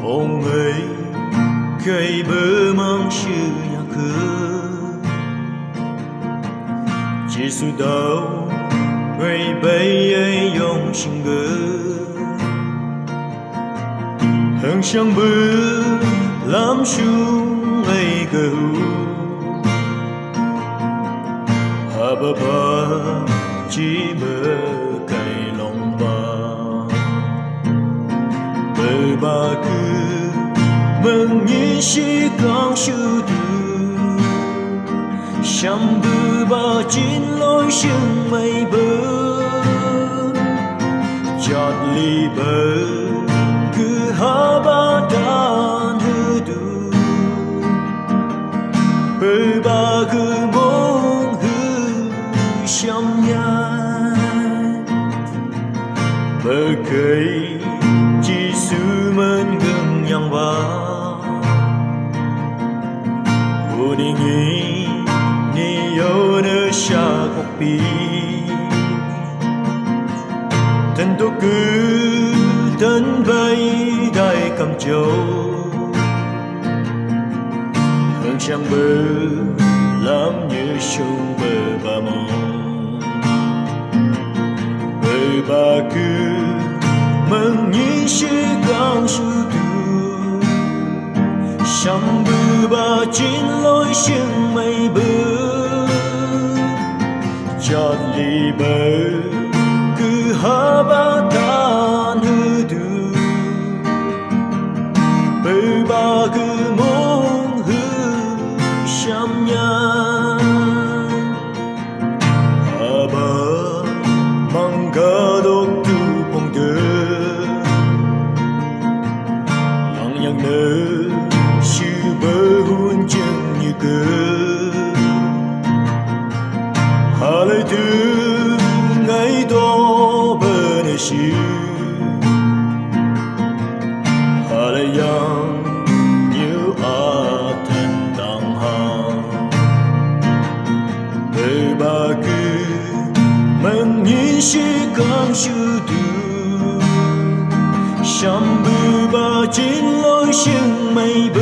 Ông ấy cây bơ mang sư nhà cửa chỉ su đâu người bây ấy yong sinh bơ hương sang bơ làm sung ấy cơ hà bà chỉ bơ cây lòng ba cứ mừng như sĩ con sư tử sham bư ba chín lối sương mây bơ chọt ly bơ cứ ha ba đàn hư du bơ ba cứ mong hư sham nhai bơ cây chỉ su men gừng yang ba uningi ni yo ne sha kopi thân tôi cứ thân bay đại cầm châu hương sang bơ làm như sông bờ ba mong bờ ba cứ mừng như sĩ con sư tử sham bư ba chín lối sương mây bơ chọt ly bơ cứ ha ba tan hư du bơ ba cứ mong hư sham nhai ha ba mang ca đốc tu phong tư lặng nhạc nơ sư bơ hun chân như cơ hà lời tư ngày đó bơ nê sư hà lời yang như a thân tăng hàng bơ ba cứ mừng như sĩ con sư tử sham bư ba chín lối sương mây bơ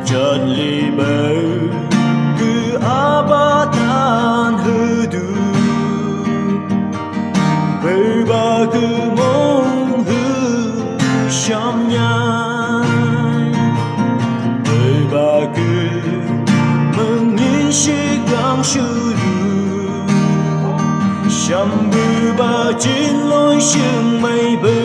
chợt ly bơ cứ a ba tan hư du bơ ba cứ mong hư sham nhai bơ ba cứ mừng như sĩ con sư tử sham bư ba chín lối sương mây bơ